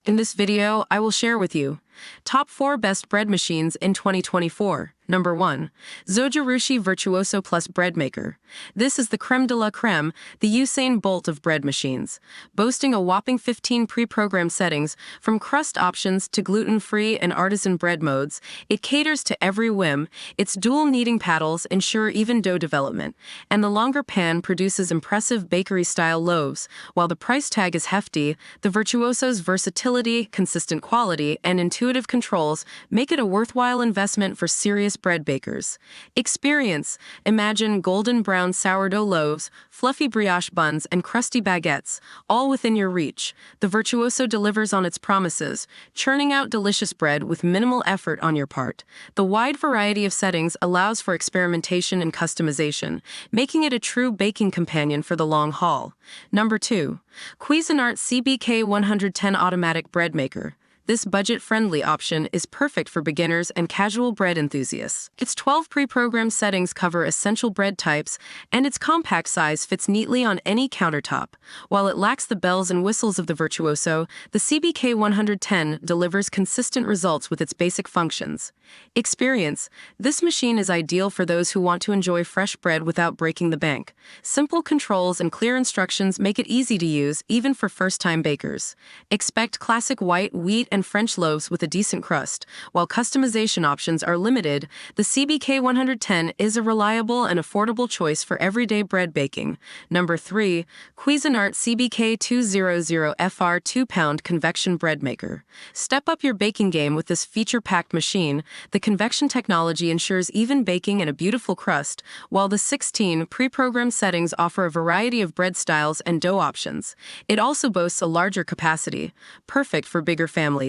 In this video, I will share with you Top 4 Best Bread Machines in 2024. Number 1. Zojirushi Virtuoso Plus Bread Maker. This is the creme de la creme, the Usain Bolt of bread machines. Boasting a whopping 15 pre-programmed settings, from crust options to gluten-free and artisan bread modes, it caters to every whim. Its dual kneading paddles ensure even dough development, and the longer pan produces impressive bakery-style loaves. While the price tag is hefty, the Virtuoso's versatility, consistent quality, and intuitive controls make it a worthwhile investment for serious bread bakers. Experience. Imagine golden brown sourdough loaves, fluffy brioche buns, and crusty baguettes, all within your reach. The Virtuoso delivers on its promises, churning out delicious bread with minimal effort on your part. The wide variety of settings allows for experimentation and customization, making it a true baking companion for the long haul. Number 2. Cuisinart CBK 110 Automatic Bread Maker. This budget-friendly option is perfect for beginners and casual bread enthusiasts. Its 12 pre-programmed settings cover essential bread types, and its compact size fits neatly on any countertop. While it lacks the bells and whistles of the Virtuoso, the CBK 110 delivers consistent results with its basic functions. Experience. This machine is ideal for those who want to enjoy fresh bread without breaking the bank. Simple controls and clear instructions make it easy to use, even for first-time bakers. Expect classic white, wheat, and French loaves with a decent crust. While customization options are limited, the CBK 110 is a reliable and affordable choice for everyday bread baking. Number 3. Cuisinart CBK 200 FR 2-pound Convection Bread Maker. Step up your baking game with this feature-packed machine. The convection technology ensures even baking and a beautiful crust, while the 16 pre-programmed settings offer a variety of bread styles and dough options. It also boasts a larger capacity, perfect for bigger families.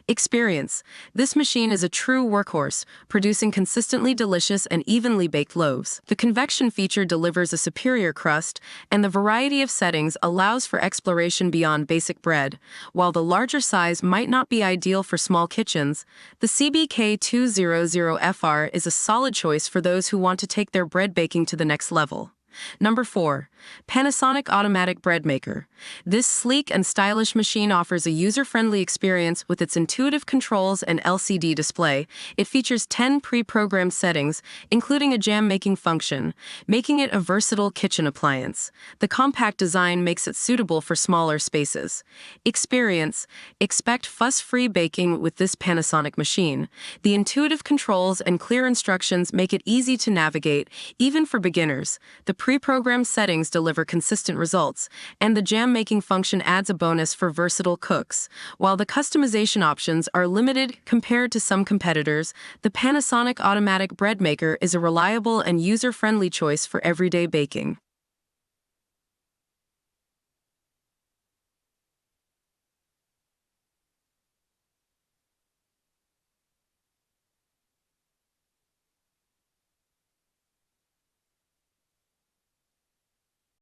Experience. This machine is a true workhorse, producing consistently delicious and evenly baked loaves. The convection feature delivers a superior crust, and the variety of settings allows for exploration beyond basic bread. While the larger size might not be ideal for small kitchens, the CBK 200 FR is a solid choice for those who want to take their bread baking to the next level. Number 4. Panasonic Automatic Bread Maker. This sleek and stylish machine offers a user-friendly experience with its intuitive controls and LCD display. It features 10 pre-programmed settings, including a jam-making function, making it a versatile kitchen appliance. The compact design makes it suitable for smaller spaces. Experience. Expect fuss-free baking with this Panasonic machine. The intuitive controls and clear instructions make it easy to navigate, even for beginners. The pre-programmed settings deliver consistent results, and the jam-making function adds a bonus for versatile cooks. While the customization options are limited compared to some competitors, the Panasonic Automatic Bread Maker is a reliable and user-friendly choice for everyday baking.